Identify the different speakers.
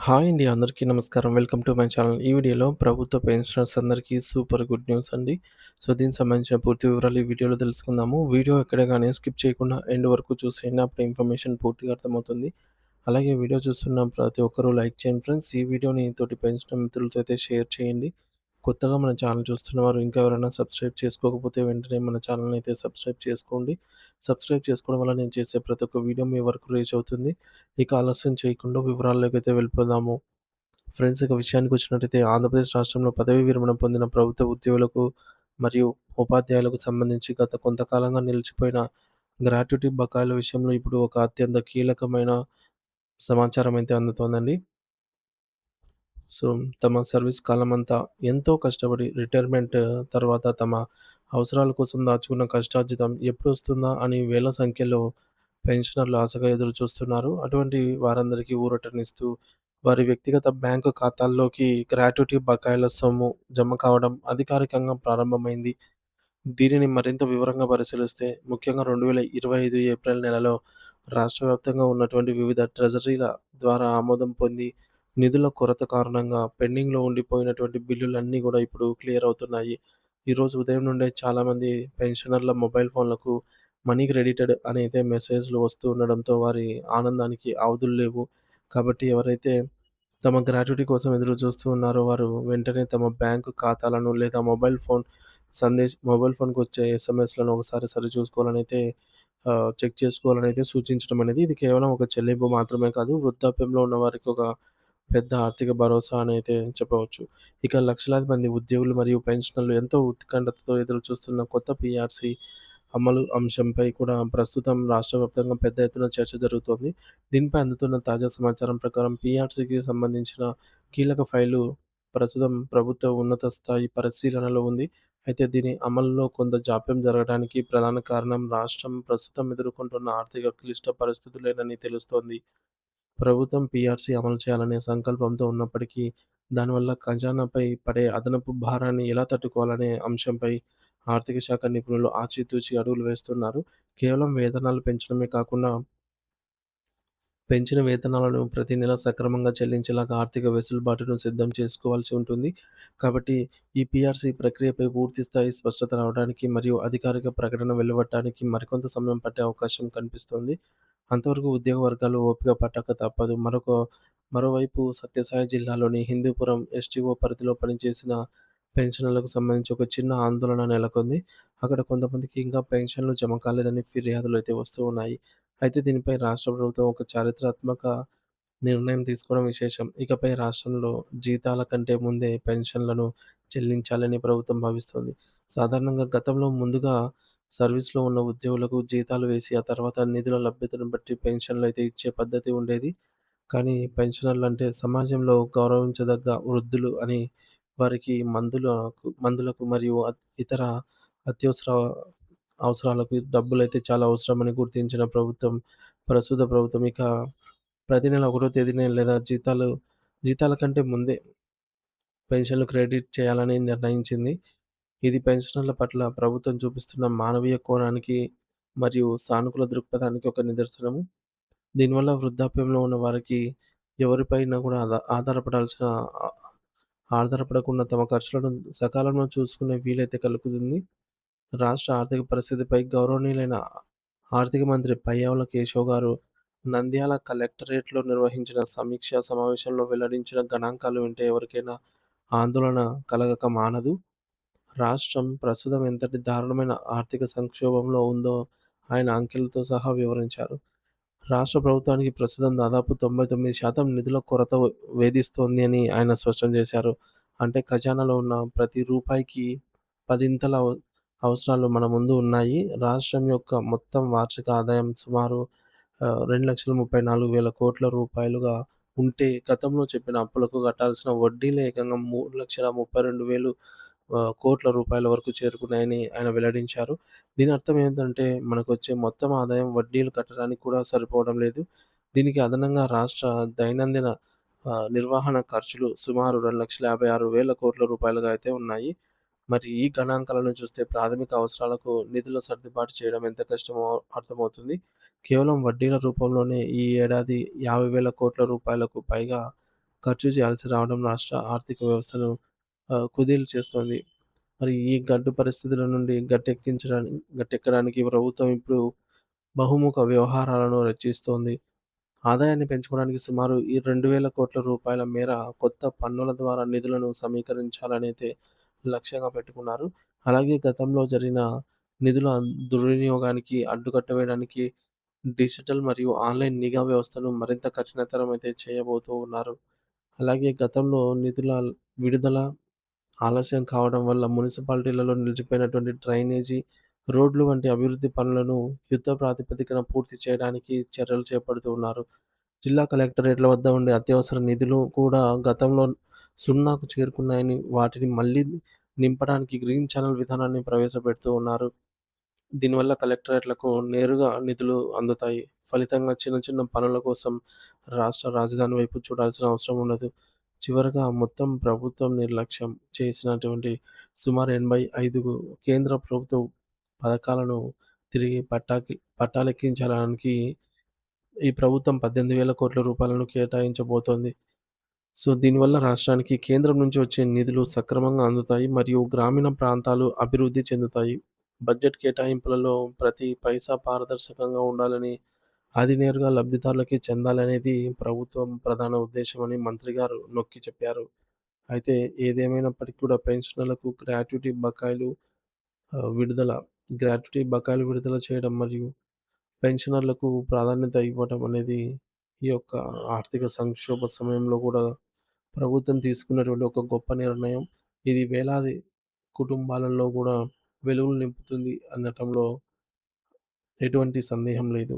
Speaker 1: Hi అండి. అందరికీ నమస్కారం. Welcome to my channel. ఈ వీడియోలో ప్రభుత్వ పెన్షనర్స్ అందరికీ సూపర్ గుడ్ న్యూస్ అండి. దీనికి సంబంధించిన పూర్తి వివరాలు ఈ వీడియోలో తెలుసుకుందాము. వీడియో ఎక్కడ గాని స్కిప్ చేయకుండా ఎండ్ వరకు చూసేయండి. అప్పుడు ఇన్ఫర్మేషన్ పూర్తిగా అర్థమవుతుంది. అలాగే వీడియో చూస్తున్న ప్రతి ఒక్కరూ లైక్ చేయండి ఫ్రెండ్స్. ఈ వీడియోని తోటి పెన్షనర్ మిత్రులతో అయితే షేర్ చేయండి. కొత్తగా మన ఛానల్ చూస్తున్నవారు ఇంకా ఎవరైనా సబ్స్క్రైబ్ చేసుకోకపోతే వెంటనే మన ఛానల్‌ని అయితే సబ్స్క్రైబ్ చేసుకోండి. సబ్స్క్రైబ్ చేసుకోవడం వల్ల నేను చేసే ప్రతి ఒక్క వీడియో మీ వరకు రీచ్ అవుతుంది. ఇక ఆలస్యం చేయకుండా వివరాల్లోకైతే వెళ్ళిపోదాము. ఫ్రెండ్స్ ఇక విషయానికొచ్చినట్టయితే ఆంధ్రప్రదేశ్ రాష్ట్రంలో పదవీ విరమణ పొందిన ప్రభుత్వ ఉద్యోగులకు మరియు ఉపాధ్యాయులకు సంబంధించి గత కొంతకాలంగా నిలిచిపోయిన గ్రాట్యుటీ బకాయిల విషయంలో ఇప్పుడు ఒక అత్యంత కీలకమైన సమాచారం అయితే అందుతోందండి. సో, తమ సర్వీస్ కాలమంతా ఎంతో కష్టపడి రిటైర్మెంట్ తర్వాత తమ అవసరాల కోసం దాచుకున్న కష్టార్జితం ఎప్పుడొస్తుందా అని వేల సంఖ్యలో పెన్షనర్లు ఆశగా ఎదురుచూస్తున్నారు. అటువంటి వారందరికీ ఊరటనిస్తూ వారి వ్యక్తిగత బ్యాంకు ఖాతాల్లోకి గ్రాట్యుటీ బకాయిల సొమ్ము జమ కావడం అధికారికంగా ప్రారంభమైంది. దీనిని మరింత వివరంగా పరిశీలిస్తే ముఖ్యంగా 2025 ఏప్రిల్ నెలలో రాష్ట్ర వ్యాప్తంగా ఉన్నటువంటి వివిధ ట్రెజరీల ద్వారా ఆమోదం పొంది నిధుల కొరత కారణంగా పెండింగ్‌లో ఉండిపోయినటువంటి బిల్లులన్నీ గూడా ఇప్పుడు క్లియర్ అవుతున్నాయి. ఈరోజు ఉదయం నుండే చాలామంది పెన్షనర్ల మొబైల్ ఫోన్లకు మనీ క్రెడిటెడ్ అనైతే మెసేజ్‌లు వస్తూ ఉండడంతో వారి ఆనందానికి అవధులు లేవు. కాబట్టి ఎవరైతే తమ గ్రాట్యుటీ కోసం ఎదురు చూస్తూ ఉన్నారో వారు వెంటనే తమ బ్యాంకు ఖాతాలను లేదా మొబైల్ ఫోన్‌కొచ్చే ఎస్ఎంఎస్‌లను ఒకసారి సరిచూసుకోవాలనైతే చెక్ చేసుకోవాలనైతే సూచించడం అనేది ఇది కేవలం ఒక చెల్లింపు మాత్రమే కాదు. వృద్ధాప్యంలో ఉన్న వారికి ఒక పెద్ద ఆర్థిక భరోసా అని అయితే చెప్పవచ్చు. ఇక లక్షలాది మంది ఉద్యోగులు మరియు పెన్షనర్లు ఎంతో ఉత్కంఠతతో ఎదురుచూస్తున్న కొత్త పీఆర్సీ అమలు అంశంపై కూడా ప్రస్తుతం రాష్ట్ర వ్యాప్తంగా పెద్ద ఎత్తున చర్చ జరుగుతోంది. దీనిపై అందుతున్న తాజా సమాచారం ప్రకారం పీఆర్సీకి సంబంధించిన కీలక ఫైలు ప్రస్తుతం ప్రభుత్వ ఉన్నత స్థాయి పరిశీలనలో ఉంది. అయితే దీని అమలులో కొంత జాప్యం జరగడానికి ప్రధాన కారణం రాష్ట్రం ప్రస్తుతం ఎదుర్కొంటున్న ఆర్థిక క్లిష్ట పరిస్థితులేనని తెలుస్తోంది. ప్రభుత్వం పీఆర్సీ అమలు చేయాలనే సంకల్పంతో ఉన్నప్పటికీ, దానివల్ల ఖజానాపై పడే అదనపు భారాన్ని ఎలా తట్టుకోవాలనే అంశంపై ఆర్థిక శాఖ నిపుణులు ఆచితూచి అడుగులు వేస్తున్నారు. కేవలం వేతనాలు పెంచడమే కాకుండా, పెంచిన వేతనాలను ప్రతి నెల సక్రమంగా చెల్లించేలాగా ఆర్థిక వెసులుబాటును సిద్ధం చేసుకోవాల్సి ఉంటుంది. కాబట్టి ఈ పీఆర్సీ ప్రక్రియపై పూర్తి స్థాయి స్పష్టత రావడానికి మరియు అధికారిక ప్రకటన వెలువడటానికి మరికొంత సమయం పట్టే అవకాశం కనిపిస్తోంది. అంతవరకు ఉద్యోగ వర్గాలు ఓపిక పట్టక తప్పదు. మరోవైపు సత్యసాయి జిల్లాలోని హిందూపురం ఎస్టీఓ పరిధిలో పనిచేసిన పెన్షనర్లకు సంబంధించి ఒక చిన్న ఆందోళన నెలకొంది. అక్కడ కొంతమందికి ఇంకా పెన్షన్‌లు జమ కాలేదని ఫిర్యాదులైతే వస్తూ ఉన్నాయి. అయితే దీనిపై రాష్ట్ర ప్రభుత్వం ఒక చారిత్రాత్మక నిర్ణయం తీసుకోవడం విశేషం. ఇకపై రాష్ట్రంలో జీతాల కంటే ముందే పెన్షన్‌లను చెల్లించాలని ప్రభుత్వం భావిస్తోంది. సాధారణంగా గతంలో ముందుగా సర్వీస్‌లో ఉన్న ఉద్యోగులకు జీతాలు వేసి, ఆ తర్వాత నిధుల లభ్యతను బట్టి పెన్షన్‌లయితే ఇచ్చే పద్ధతి ఉండేది. కానీ పెన్షనర్లంటే సమాజంలో గౌరవించదగ్గ వృద్ధులు అని వారికి మందులకు మరియు ఇతర అత్యవసర అవసరాలకు డబ్బులైతే చాలా అవసరమని గుర్తించిన ప్రస్తుత ప్రభుత్వం ఇక ప్రతి నెల ఒకటో తేదీనే లేదా జీతాల కంటే ముందే పెన్షన్‌లు క్రెడిట్ చేయాలని నిర్ణయించింది. ఇది పెన్షనర్ల పట్ల ప్రభుత్వం చూపిస్తున్న మానవీయ కోణానికి మరియు సానుకూల దృక్పథానికి ఒక నిదర్శనము. దీనివల్ల వృద్ధాప్యంలో ఉన్న వారికి ఎవరిపైనా కూడా ఆధారపడాల్సిన ఆ ఆధారపడకుండా తమ ఖర్చులను సకాలంలో చూసుకునే వీలైతే కలుగుతుంది. రాష్ట్ర ఆర్థిక పరిస్థితిపై గౌరవనీయులైన ఆర్థిక మంత్రి పయ్యావుల కేశవ్ గారు నంద్యాల కలెక్టరేట్‌లో నిర్వహించిన సమీక్షా సమావేశంలో వెల్లడించిన గణాంకాలు వింటే ఎవరికైనా ఆందోళన కలగక మానదు. రాష్ట్రం ప్రస్తుతం ఎంతటి దారుణమైన ఆర్థిక సంక్షోభంలో ఉందో ఆయన అంకెలతో సహా వివరించారు. రాష్ట్ర ప్రభుత్వానికి ప్రస్తుతం దాదాపు 99% నిధుల కొరత వేధిస్తోంది అని ఆయన స్పష్టం చేశారు. అంటే ఖజానాలో ఉన్న ప్రతి రూపాయికి పదింతల అవసరాలు మన ముందు ఉన్నాయి. రాష్ట్రం యొక్క మొత్తం వార్షిక ఆదాయం సుమారు 2,34,000 కోట్ల రూపాయలుగా ఉంటే గతంలో చెప్పిన అప్పులకు కట్టాల్సిన వడ్డీలే ఏకంగా 3,32,000 కోట్ల రూపాయల వరకు చేరుకున్నాయని ఆయన వెల్లడించారు. దీని అర్థం ఏంటంటే మనకొచ్చే మొత్తం ఆదాయం వడ్డీలు కట్టడానికి కూడా సరిపోవడం లేదు. దీనికి అదనంగా రాష్ట్ర దైనందిన నిర్వహణ ఖర్చులు సుమారు 2,56,000 కోట్ల రూపాయలుగా అయితే ఉన్నాయి. మరి ఈ గణాంకాలను చూస్తే ప్రాథమిక అవసరాలకు నిధుల సర్దుబాటు చేయడం ఎంత కష్టమో అర్థమవుతుంది. కేవలం వడ్డీల రూపంలోనే ఈ ఏడాది 50,000 కోట్ల రూపాయలకు పైగా ఖర్చు చేయాల్సి రావడం రాష్ట్ర ఆర్థిక వ్యవస్థను కుదేలు చేస్తోంది. మరి ఈ గడ్డు పరిస్థితుల నుండి గట్టెక్కడానికి ప్రభుత్వం ఇప్పుడు బహుముఖ వ్యవహారాలను రచిస్తోంది. ఆదాయాన్ని పెంచుకోవడానికి సుమారు ఈ 2,000 కోట్ల రూపాయల మేర కొత్త పన్నుల ద్వారా నిధులను సమీకరించాలనైతే లక్ష్యంగా పెట్టుకున్నారు. అలాగే గతంలో జరిగిన నిధుల దుర్వినియోగానికి అడ్డుకట్ట వేయడానికి డిజిటల్ మరియు ఆన్‌లైన్ నిఘా వ్యవస్థను మరింత కఠినతరం అయితే చేయబోతూ ఉన్నారు. అలాగే గతంలో నిధుల విడుదల ఆలస్యం కావడం వల్ల మున్సిపాలిటీలలో నిలిచిపోయినటువంటి డ్రైనేజీ, రోడ్లు వంటి అభివృద్ధి పనులను యుద్ధ ప్రాతిపదికన పూర్తి చేయడానికి చర్యలు చేపడుతూ ఉన్నారు. జిల్లా కలెక్టరేట్ల వద్ద ఉండే అత్యవసర నిధులు కూడా గతంలో సున్నాకు చేరుకున్నాయని, వాటిని మళ్ళీ నింపడానికి గ్రీన్ ఛానెల్ విధానాన్ని ప్రవేశపెడుతూ ఉన్నారు. దీనివల్ల కలెక్టరేట్లకు నేరుగా నిధులు అందుతాయి. ఫలితంగా చిన్న చిన్న పనుల కోసం రాష్ట్ర రాజధాని వైపు చూడాల్సిన అవసరం ఉండదు. చివరగా మొత్తం ప్రభుత్వం నిర్లక్ష్యం చేసినటువంటి సుమారు 85 కేంద్ర ప్రభుత్వ పథకాలను తిరిగి పట్టాలెక్కించడానికి ఈ ప్రభుత్వం 18,000 కోట్ల రూపాయలను కేటాయించబోతోంది. సో, దీనివల్ల రాష్ట్రానికి కేంద్రం నుంచి వచ్చే నిధులు సక్రమంగా అందుతాయి మరియు గ్రామీణ ప్రాంతాలు అభివృద్ధి చెందుతాయి. బడ్జెట్ కేటాయింపులలో ప్రతి పైసా పారదర్శకంగా ఉండాలని, అది నేరుగా లబ్ధిదారులకే చెందాలనేది ప్రభుత్వం ప్రధాన ఉద్దేశ్యమని మంత్రి గారు నొక్కి చెప్పారు. అయితే ఏదేమైనప్పటికీ కూడా పెన్షనర్లకు విడుదల గ్రాట్యుటీ బకాయిలు విడుదల చేయడం మరియు పెన్షనర్లకు ప్రాధాన్యత ఇవ్వటం అనేది ఈ యొక్క ఆర్థిక సంక్షోభ సమయంలో కూడా ప్రభుత్వం తీసుకున్నటువంటి ఒక గొప్ప నిర్ణయం. ఇది వేలాది కుటుంబాలలో కూడా వెలుగులు నింపుతుంది అనటంలో ఎటువంటి సందేహం లేదు.